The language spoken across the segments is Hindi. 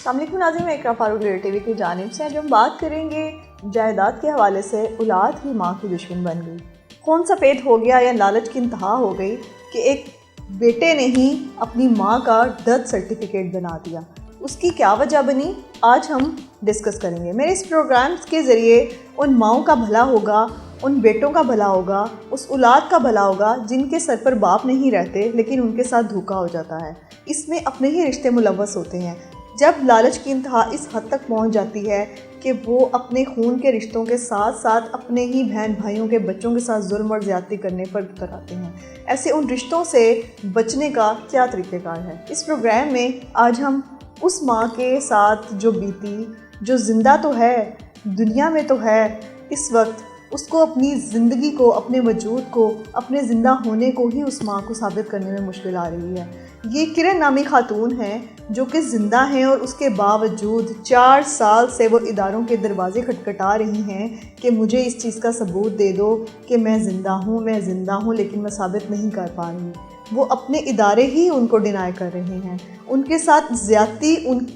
अस्सलामुअलैकुम नाज़रीन, मैं इकरा फारूक टीवी की जानिब से आज हम बात करेंगे जायदाद के हवाले से। औलाद ही माँ की दुश्मन बन गई, खून सफ़ेद हो गया या लालच की इंतहा हो गई कि एक बेटे ने ही अपनी माँ का डेथ सर्टिफिकेट बना दिया। उसकी क्या वजह बनी, आज हम डिस्कस करेंगे। मेरे इस प्रोग्राम के ज़रिए उन माँओं का भला होगा, उन बेटों का भला होगा, उस औलाद का भला होगा जिनके सर पर बाप नहीं रहते लेकिन उनके साथ धोखा हो जाता है। इसमें अपने ही रिश्ते मुलव्वस होते हैं। जब लालच की इंतहा इस हद तक पहुंच जाती है कि वो अपने खून के रिश्तों के साथ साथ अपने ही बहन भाइयों के बच्चों के साथ जुल्म और ज़्यादती करने पर उतर आते हैं, ऐसे उन रिश्तों से बचने का क्या तरीक़ेकार है। इस प्रोग्राम में आज हम उस माँ के साथ जो बीती, जो ज़िंदा तो है, दुनिया में तो है इस वक्त, उसको अपनी ज़िंदगी को, अपने वजूद को, अपने ज़िंदा होने को ही उस माँ को साबित करने में मुश्किल आ रही है। ये किरण नामी खातून हैं जो कि ज़िंदा हैं और उसके बावजूद 4 साल से वो इदारों के दरवाज़े खटखटा रही हैं कि मुझे इस चीज़ का सबूत दे दो कि मैं ज़िंदा हूँ, लेकिन मैं साबित नहीं कर पा रही। वो अपने इदारे ही उनको डिनाई कर रहे हैं। उनके साथ ज़्यादती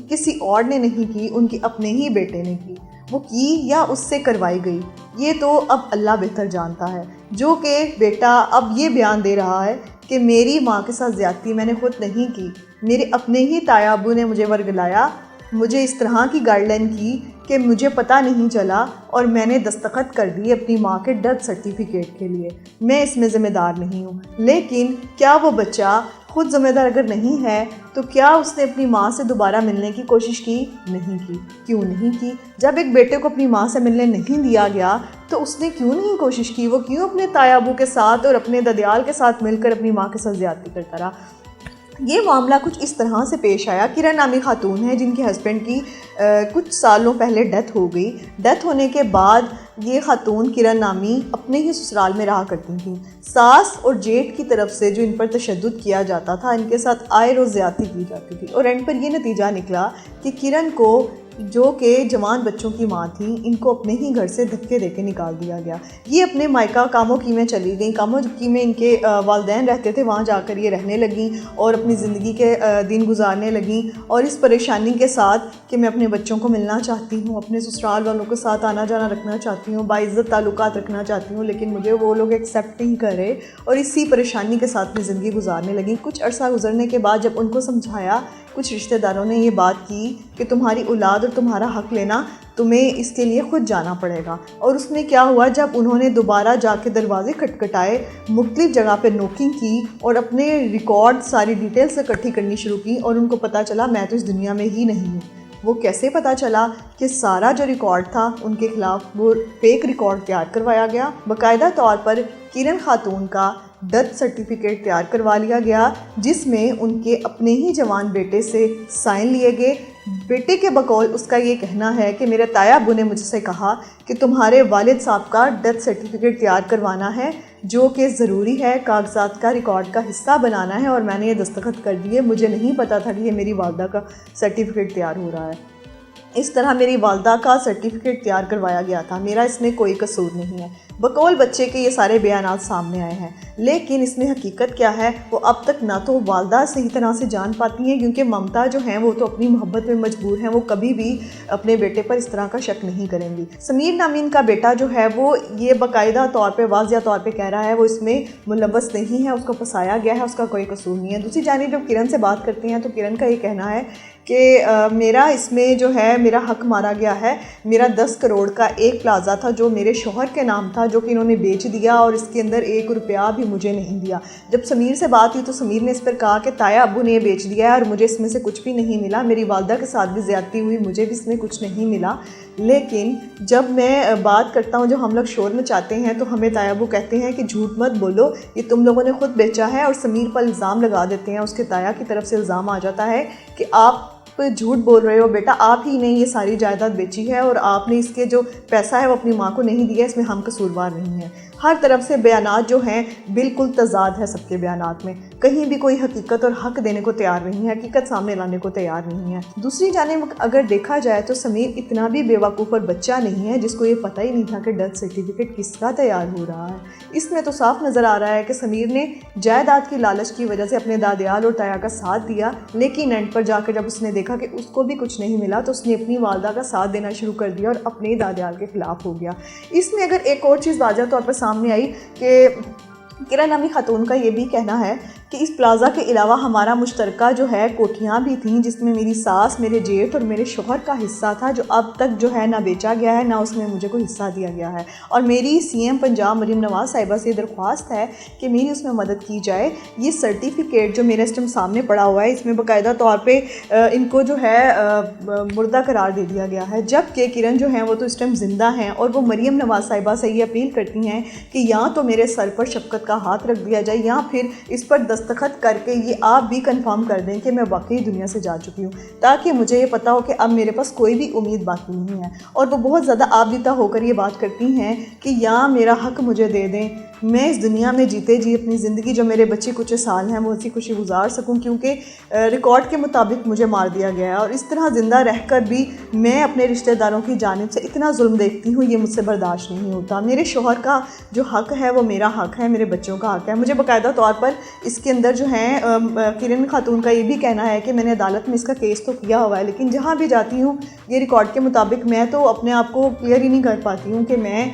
किसी और ने नहीं की, उनके अपने ही बेटे ने की। वो की या उससे करवाई गई, ये तो अब अल्लाह बेहतर जानता है। जो कि बेटा अब ये बयान दे रहा है कि मेरी माँ के साथ ज़्यादती मैंने खुद नहीं की, मेरे अपने ही ताया अब्बू ने मुझे वर्गलाया, मुझे इस तरह की गाइडलाइन की कि मुझे पता नहीं चला और मैंने दस्तखत कर दिए अपनी माँ के डेथ सर्टिफिकेट के लिए। मैं इसमें ज़िम्मेदार नहीं हूँ। लेकिन क्या वो बच्चा खुद ज़िम्मेदार अगर नहीं है तो क्या उसने अपनी माँ से दोबारा मिलने की कोशिश की? नहीं की। क्यों नहीं की? जब एक बेटे को अपनी माँ से मिलने नहीं दिया गया तो उसने क्यों नहीं कोशिश की? वो क्यों अपने ताया अबू के साथ और अपने ददियाल के साथ मिलकर अपनी माँ के साथ ज़्यादती करता रहा? ये मामला कुछ इस तरह से पेश आया। किरण नामी खातून है जिनके हस्बैंड की कुछ सालों पहले डेथ हो गई। डेथ होने के बाद ये खातून किरण नामी अपने ही ससुराल में रहा करती थी। सास और जेठ की तरफ से जो इन पर तशद्दुद किया जाता था, इनके साथ आए रोज़ ज़्यादती की जाती थी और एंड पर ये नतीजा निकला कि किरण को, जो कि जवान बच्चों की माँ थी, इनको अपने ही घर से धक्के देके निकाल दिया गया। ये अपने मायका कामों की में चली गई। कामों की में इनके वालिदैन रहते थे, वहाँ जाकर ये रहने लगी और अपनी ज़िंदगी के दिन गुजारने लगी और इस परेशानी के साथ कि मैं अपने बच्चों को मिलना चाहती हूँ, अपने ससुराल वालों के साथ आना जाना रखना चाहती हूँ, बाइज़्ज़त ताल्लुकात रखना चाहती हूँ, लेकिन मुझे वो लोग एक्सेप्ट नहीं कर रहे और इसी परेशानी के साथ अपनी ज़िंदगी गुजारने लगी। कुछ अर्सा गुजरने के बाद जब उनको समझाया, कुछ रिश्तेदारों ने ये बात की कि तुम्हारी औलाद और तुम्हारा हक़ लेना, तुम्हें इसके लिए खुद जाना पड़ेगा। और उसमें क्या हुआ, जब उन्होंने दोबारा जाके दरवाज़े खटखटाए, मुख्तलिफ़ जगह पे नोकिंग की और अपने रिकॉर्ड सारी डिटेल्स इकट्ठी करनी शुरू की और उनको पता चला मैं तो इस दुनिया में ही नहीं हूँ। वो कैसे पता चला कि सारा जो रिकॉर्ड था उनके ख़िलाफ़ वो फेक रिकॉर्ड तैयार करवाया गया। बाकायदा तौर पर किरण खातून का डेथ सर्टिफिकेट तैयार करवा लिया गया जिसमें उनके अपने ही जवान बेटे से साइन लिए गए। बेटे के बकौल उसका ये कहना है कि मेरे ताया अब्बू ने मुझसे कहा कि तुम्हारे वालिद साहब का डेथ सर्टिफिकेट तैयार करवाना है, जो कि ज़रूरी है, कागजात का रिकॉर्ड का हिस्सा बनाना है और मैंने ये दस्तखत कर दिए। मुझे नहीं पता था कि ये मेरी वालदा का सर्टिफिकेट तैयार हो रहा है। इस तरह मेरी वालदा का सर्टिफिकेट तैयार करवाया गया था, मेरा इसमें कोई कसूर नहीं है। बकौल बच्चे के ये सारे बयानात सामने आए हैं, लेकिन इसमें हकीकत क्या है वो अब तक ना तो वालदा सही तरह से जान पाती हैं, क्योंकि ममता जो हैं वो तो अपनी मोहब्बत में मजबूर हैं, वो कभी भी अपने बेटे पर इस तरह का शक नहीं करेंगी। समीर नामीन का बेटा जो है वो ये बाकायदा तौर पे, वाज़िया तौर पे कह रहा है वो इसमें मुलव्वस नहीं है, उसको फंसाया गया है, उसका कोई कसूर नहीं है। दूसरी जानिब जब किरण से बात करती हैं तो किरण का ये कहना है कि मेरा इसमें जो है मेरा हक़ मारा गया है। मेरा 10 करोड़ का एक प्लाज़ा था जो मेरे शौहर के नाम था, जो कि इन्होंने बेच दिया और इसके अंदर 1 रुपया भी मुझे नहीं दिया। जब समीर से बात हुई तो समीर ने इस पर कहा कि ताया अब्बू ने ये बेच दिया है और मुझे इसमें से कुछ भी नहीं मिला, मेरी वालदा के साथ भी ज़्यादती हुई, मुझे भी इसमें कुछ नहीं मिला। लेकिन जब मैं बात करता हूँ, जब हम लोग शोर मचाते हैं तो हमें ताया अब्बू कहते हैं कि झूठ मत बोलो, ये तुम लोगों ने खुद बेचा है, और समीर पर इल्ज़ाम लगा देते हैं। उसके ताया की तरफ से इल्ज़ाम आ जाता है कि आप झूठ बोल रहे हो बेटा, आप ही ने ये सारी जायदाद बेची है और आपने इसके जो पैसा है वो अपनी माँ को नहीं दिया, इसमें हम कसूरवार नहीं हैं। हर तरफ से बयानात जो हैं बिल्कुल तज़ाद है सबके बयानात में, कहीं भी कोई हकीकत और हक देने को तैयार नहीं है, हकीकत सामने लाने को तैयार नहीं है। दूसरी जानिब अगर देखा जाए तो समीर इतना भी बेवकूफ़ और बच्चा नहीं है जिसको ये पता ही नहीं था कि डेथ सर्टिफिकेट किसका तैयार हो रहा है। इसमें तो साफ नज़र आ रहा है कि समीर ने जायदाद की लालच की वजह से अपने दादियाल और ताया का साथ दिया, लेकिन एंड पर जाकर जब उसने देखा कि उसको भी कुछ नहीं मिला तो उसने अपनी वालदा का साथ देना शुरू कर दिया और अपने दादियाल के ख़िलाफ़ हो गया। इसमें अगर एक और चीज़ वाज़ह तौर पर सामने आई कि किरण नामी खातून का ये भी कहना है कि इस प्लाज़ा के अलावा हमारा मुश्तरका जो है कोठियाँ भी थीं जिसमें मेरी सास, मेरे जेठ और मेरे शोहर का हिस्सा था, जो अब तक जो है ना बेचा गया है ना उसमें मुझे कोई हिस्सा दिया गया है। और मेरी सीएम पंजाब मरीम नवाज़ साहिबा से दरख्वास्त है कि मेरी उसमें मदद की जाए। ये सर्टिफिकेट जो मेरे इस टाइम सामने पड़ा हुआ है इसमें बाकायदा तौर पर इनको जो है मुर्दा करार दे दिया गया है, जबकि किरण जो है वो तो इस टाइम ज़िंदा हैं और वो मरीम नवाज़ साहिबा से ये अपील करती हैं कि या तो मेरे सर पर शफ़क़त का हाथ रख दिया जाए या फिर इस पर दस्तखत करके ये आप भी कंफर्म कर दें कि मैं वाकई दुनिया से जा चुकी हूँ, ताकि मुझे ये पता हो कि अब मेरे पास कोई भी उम्मीद बाकी नहीं है। और वो बहुत ज़्यादा आबिदा होकर ये बात करती हैं कि या मेरा हक मुझे दे दें, मैं इस दुनिया में जीते जी अपनी ज़िंदगी जो मेरे बच्चे कुछ साल हैं वो हंसी खुशी गुजार सकूं, क्योंकि रिकॉर्ड के मुताबिक मुझे मार दिया गया है और इस तरह ज़िंदा रहकर भी मैं अपने रिश्तेदारों की जानिब से इतना जुल्म देखती हूँ, ये मुझसे बर्दाश्त नहीं होता। मेरे शोहर का जो हक़ है वो मेरा हक़ है, मेरे बच्चों का हक़ है। मुझे बाकायदा तौर पर इसके अंदर जो है किरण खातून का ये भी कहना है कि मैंने अदालत में इसका केस तो किया हुआ है, लेकिन जहाँ भी जाती हूँ ये रिकॉर्ड के मुताबिक मैं तो अपने आप को क्लियर ही नहीं कर पाती हूँ कि मैं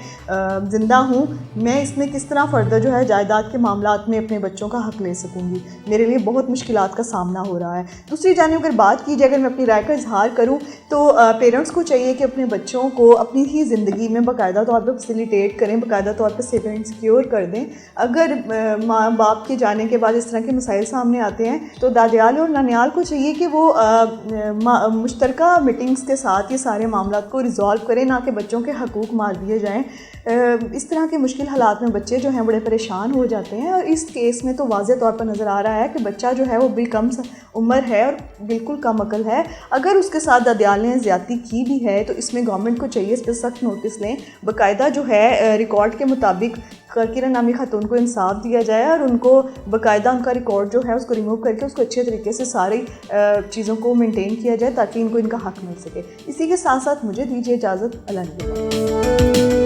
ज़िंदा हूँ, मैं इसमें किस तरह फ़र्दर जो है जायदाद के मामलात में अपने बच्चों का हक़ ले सकूँगी। मेरे लिए बहुत मुश्किलात का सामना हो रहा है। दूसरी जानिब अगर बात की जाए, अगर मैं अपनी राय का इजहार करूँ तो पेरेंट्स को चाहिए कि अपने बच्चों को अपनी ही ज़िंदगी में बाकायदा तौर पर फैसिलिटेट करें, बाकायदा तौर पर सेफ एंड सिक्योर कर दें। अगर माँ बाप के जाने के बाद इस तरह के मसाइल सामने आते हैं तो दादियाल और नानियाल को चाहिए कि वो मुश्तरका मीटिंग्स के साथ ये सारे मामलात को रिज़ॉल्व करें, ना कि बच्चों के हकूक़ मार दिए जाएँ। इस तरह के मुश्किल हालात में बच्चे जो हैं बड़े परेशान हो जाते हैं और इस केस में तो वाज़े तौर पर नज़र आ रहा है कि बच्चा जो है वो भी कम उम्र है और बिल्कुल कम अकल है। अगर उसके साथ दादियाल ने ज़्यादती की भी है तो इसमें गवर्नमेंट को चाहिए इस पर सख्त नोटिस लें, बाकायदा जो है रिकॉर्ड के मुताबिक किरण नामी खातून को इंसाफ दिया जाए और उनको बाकायदा उनका रिकॉर्ड जो है उसको रिमूव करके उसको अच्छे तरीके से सारी चीज़ों को मेंटेन किया जाए ताकि इनको इनका हक़ मिल सके। इसी के साथ साथ मुझे दीजिए इजाज़त। अल्लाह।